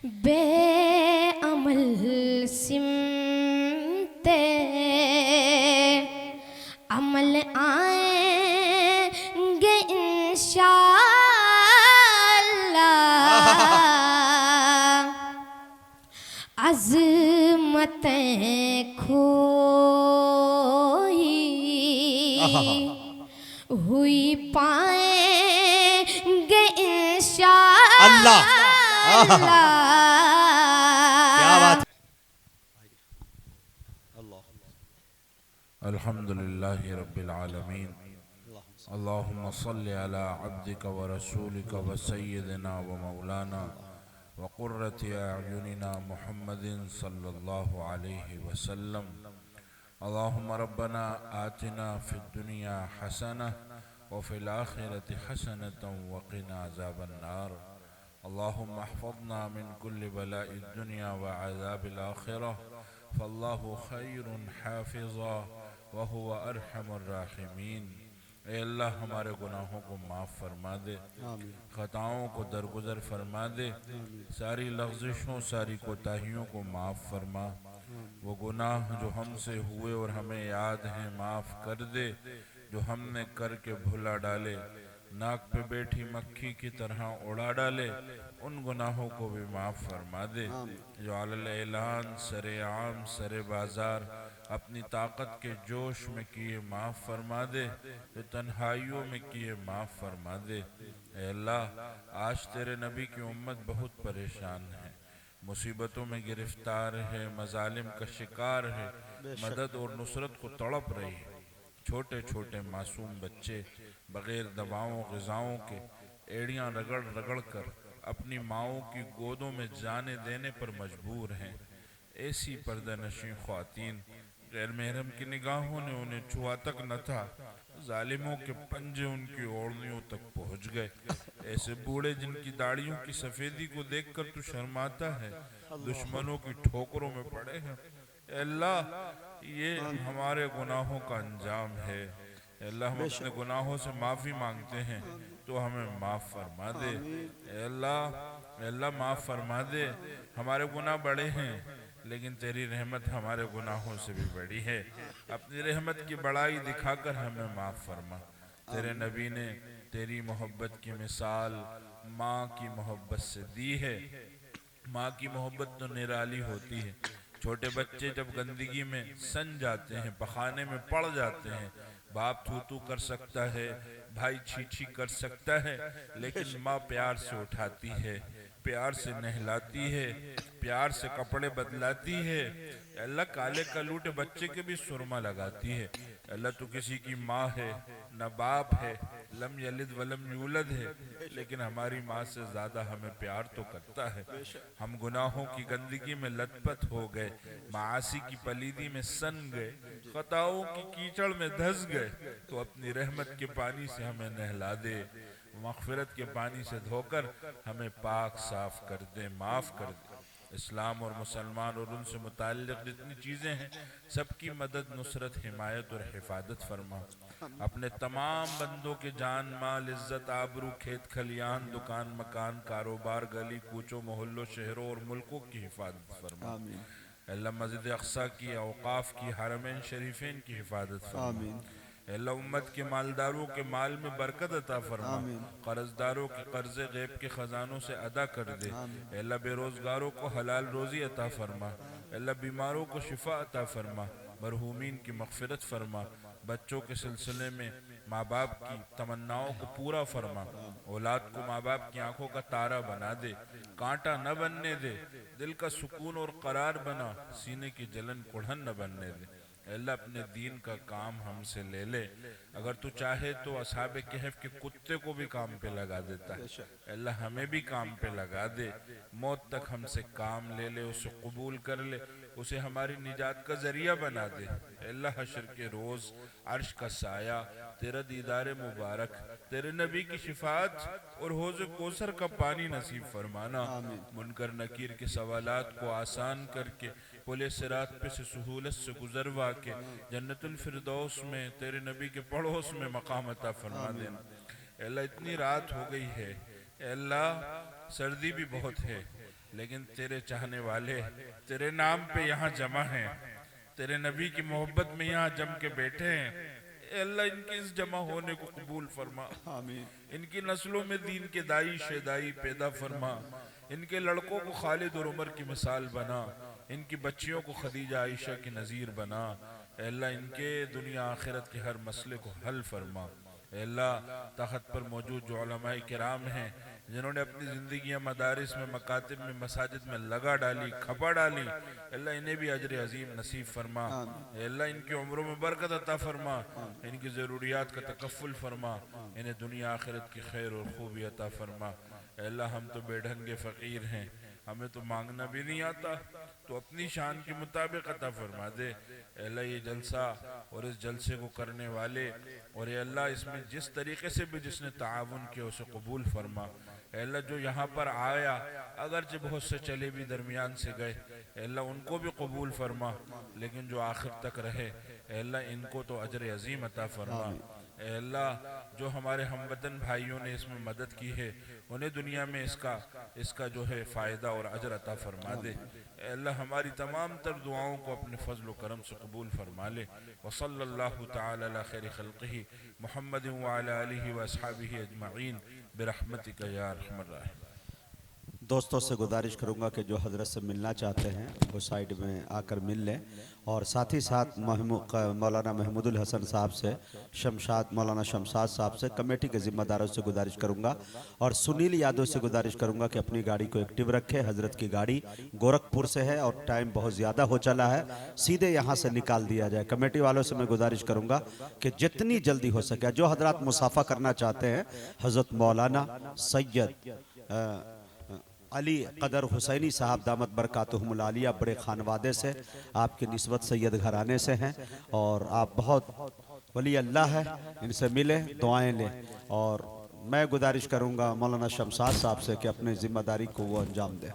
بے عمل سمت عمل آئیں گے انشاءاللہ، عظمتیں کھوئی ہوئی پائیں گے انشاءاللہ۔ کیا بات ہے۔ الحمدللہ رب العالمین، اللہم صلی علی عبدک ورسولک وسیدنا ومولانا وقرۃ اعیننا محمد صلی اللہ علیہ وسلم۔ اللہم ربنا آتنا فی الدنیا حسنہ وفی الآخرۃ حسنۃ وقنا عذاب النار۔ اللہم احفظنا من کل بلاء الدنیا وعذاب الآخرہ، فاللہ خیر حافظا وہو ارحم الراحمین۔ اے اللہ ہمارے گناہوں کو معاف فرما دے، خطاؤں کو درگزر فرما دے، ساری لغزشوں ساری کوتاہیوں کو معاف فرما۔ وہ گناہ جو ہم سے ہوئے اور ہمیں یاد ہیں معاف کر دے، جو ہم نے کر کے بھلا ڈالے، ناک پہ بیٹھی مکھی کی طرح اڑا ڈالے، ان گناہوں کو بھی معاف فرما دے۔ جو علی الاعلان سر عام سر بازار اپنی طاقت کے جوش میں کیے معاف فرما دے، جو تنہائیوں میں کیے معاف فرما دے۔ اے اللہ آج تیرے نبی کی امت بہت پریشان ہے، مصیبتوں میں گرفتار ہے، مظالم کا شکار ہے، مدد اور نصرت کو تڑپ رہی ہے۔ چھوٹے چھوٹے معصوم بچے بغیر دواؤں غذاؤں کے ایڑیاں رگڑ رگڑ کر اپنی ماؤں کی گودوں میں جانے دینے پر مجبور ہیں۔ ایسی پردہ نشین خواتین غیر محرم کی نگاہوں نے انہیں چھوا تک نہ تھا، ظالموں کے پنجے ان کی اوڑنیوں تک پہنچ گئے۔ ایسے بوڑھے جن کی داڑھیوں کی سفیدی کو دیکھ کر تو شرماتا ہے، دشمنوں کی ٹھوکروں میں پڑے ہیں۔ اے اللہ یہ ہمارے گناہوں کا انجام ہے۔ اے اللہ ہم اپنے گناہوں سے معافی مانگتے ہیں تو ہمیں معاف فرما دے۔ اے اللہ معاف فرما دے۔ ہمارے گناہ بڑے ہیں لیکن تیری رحمت ہمارے گناہوں سے بھی بڑی ہے، اپنی رحمت کی بڑائی دکھا کر ہمیں معاف فرما۔ تیرے نبی نے تیری محبت کی مثال ماں کی محبت سے دی ہے۔ ماں کی محبت تو نرالی ہوتی ہے۔ چھوٹے بچے جب گندگی میں سن جاتے ہیں، پخانے میں پڑ جاتے ہیں، باپ تھو تھو کر سکتا ہے، بھائی چھی چھی کر سکتا ہے، لیکن ماں پیار سے اٹھاتی ہے، پیار سے نہلاتی ہے، پیار سے کپڑے بدلاتی ہے۔ اے اللہ کالے کلوٹے بچے کے بھی سرما لگاتی ہے۔ اے اللہ تو کسی کی ماں ہے نہ باپ ہے، لم یلد ولم یولد ہے، لیکن ہماری ماں سے زیادہ ہمیں پیار تو کرتا ہے۔ ہم گناہوں کی گندگی میں لت پت ہو گئے، معاصی کی پلیدی میں سن گئے، خطاؤں کی کیچڑ میں دھس گئے، تو اپنی رحمت کے پانی سے ہمیں نہلا دے، مغفرت کے پانی سے دھو کر ہمیں پاک صاف کر دے، معاف کر دے۔ اسلام اور مسلمان اور ان سے متعلق جتنی چیزیں ہیں سب کی مدد نصرت حمایت اور حفاظت فرما۔ اپنے تمام بندوں کے جان مال عزت آبرو کھیت کھلیان دکان مکان کاروبار گلی کوچوں محلوں شہروں اور ملکوں کی حفاظت فرما۔ اے اللہ مسجد اقصیٰ کی، اوقاف کی، حرمین شریفین کی حفاظت فرما۔ اے اللہ امت کے مالداروں کے مال میں برکت عطا فرما، قرضداروں کے قرض غیب کے خزانوں سے ادا کر دے۔ اے اللہ بے روزگاروں کو حلال روزی عطا فرما۔ اے اللہ بیماروں کو شفا عطا فرما، مرحومین کی مغفرت فرما۔ بچوں کے سلسلے میں ماں باپ کی تمناؤں کو پورا فرما، اولاد کو ماں باپ کی آنکھوں کا تارا بنا دے، کانٹا نہ بننے دے، دل کا سکون اور قرار بنا، سینے کی جلن کڑھن نہ بننے دے۔ اے اللہ اپنے دین کا کام ہم سے لے لے، اگر تو چاہے تو اصحاب کہف کے کتے کو بھی کام پہ لگا دیتا ہے۔ اے اللہ ہمیں بھی کام پہ لگا دے، موت تک ہم سے کام لے لے، اسے قبول کر لے، اسے ہماری نجات کا ذریعہ بنا دے۔ اے اللہ حشر کے روز عرش کا سایہ، تیرا دیدار مبارک، تیرے نبی کی شفاعت اور حوض کوثر کا پانی نصیب فرمانا۔ منکر نکیر کے سوالات کو آسان کر کے پل صراط پہ سے سہولت سے گزروا کے جنت الفردوس میں تیرے نبی کے پڑوس میں مقام عطا فرما دینا۔ اے اللہ اتنی رات ہو گئی ہے، اے اللہ سردی بھی بہت ہے، لیکن تیرے چاہنے والے تیرے نام پہ یہاں جمع ہیں، تیرے نبی کی محبت میں یہاں جم کے بیٹھے ہیں۔ اے اللہ ان کے اس جمع ہونے کو قبول فرما، آمین۔ ان کی نسلوں میں دین کے دائی شیدائی پیدا فرما، ان کے لڑکوں کو خالد اور عمر کی مثال بنا، ان کی بچیوں کو خدیجہ عائشہ کی نظیر بنا۔ اے اللہ ان کے دنیا آخرت کے ہر مسئلے کو حل فرما۔ اے اللہ تخت پر موجود جو علماء کرام ہیں جنہوں نے اپنی زندگیاں مدارس میں، مکاتب میں، مساجد میں لگا ڈالی، کھپا ڈالی، اے اللہ انہیں بھی اجر عظیم نصیب فرما۔ اے اللہ ان کی عمروں میں برکت عطا فرما، ان کی ضروریات کا تکفل فرما، انہیں دنیا آخرت کی خیر اور خوبی عطا فرما۔ اے اللہ ہم تو بے ڈھنگے فقیر ہیں، ہمیں تو مانگنا بھی نہیں آتا، تو اپنی شان کے مطابق عطا فرما دے۔ اے اللہ یہ جلسہ اور اس جلسے کو کرنے والے اور اے اللہ اس میں جس طریقے سے بھی جس نے تعاون کیا اسے قبول فرما۔ اے اللہ جو یہاں پر آیا اگرچہ بہت سے چلے بھی درمیان سے گئے، اے اللہ ان کو بھی قبول فرما، لیکن جو آخر تک رہے اے اللہ ان کو تو اجر عظیم عطا فرما۔ اے اللہ جو ہمارے ہموطن بھائیوں نے اس میں مدد کی ہے انہیں دنیا میں اس کا جو ہے فائدہ اور اجر عطا فرما دے۔ اے اللہ ہماری تمام تر دعاؤں کو اپنے فضل و کرم سے قبول فرما لے۔ وصلی اللہ تعالی علی خیر خلقہ محمد وعلی آلہ واصحابہ اجمعین برحمتک یا ارحم الراحمین۔ دوستوں سے گزارش کروں گا کہ جو حضرت سے ملنا چاہتے ہیں وہ سائیڈ میں آ کر مل لیں، اور ساتھ ہی ساتھ مولانا محمود الحسن صاحب سے، مولانا شمشاد صاحب سے، کمیٹی کے ذمہ داروں سے گزارش کروں گا، اور سنیل یادو سے گزارش کروں گا کہ اپنی گاڑی کو ایکٹیو رکھے۔ حضرت کی گاڑی گورکھپور سے ہے اور ٹائم بہت زیادہ ہو چلا ہے، سیدھے یہاں سے نکال دیا جائے۔ کمیٹی والوں سے میں گزارش کروں گا کہ جتنی جلدی ہو سکے جو حضرات مصافحہ کرنا چاہتے ہیں، حضرت مولانا سید علی قدر حسینی صاحب دامت برکاتہم العالیہ بڑے خانوادے سے، آپ کی نسبت سید گھرانے سے ہیں، اور آپ بہت ولی اللہ ہے، ان سے ملیں، دعائیں لیں۔ اور میں گزارش کروں گا مولانا شمشاد صاحب سے کہ اپنے ذمہ داری کو وہ انجام دیں۔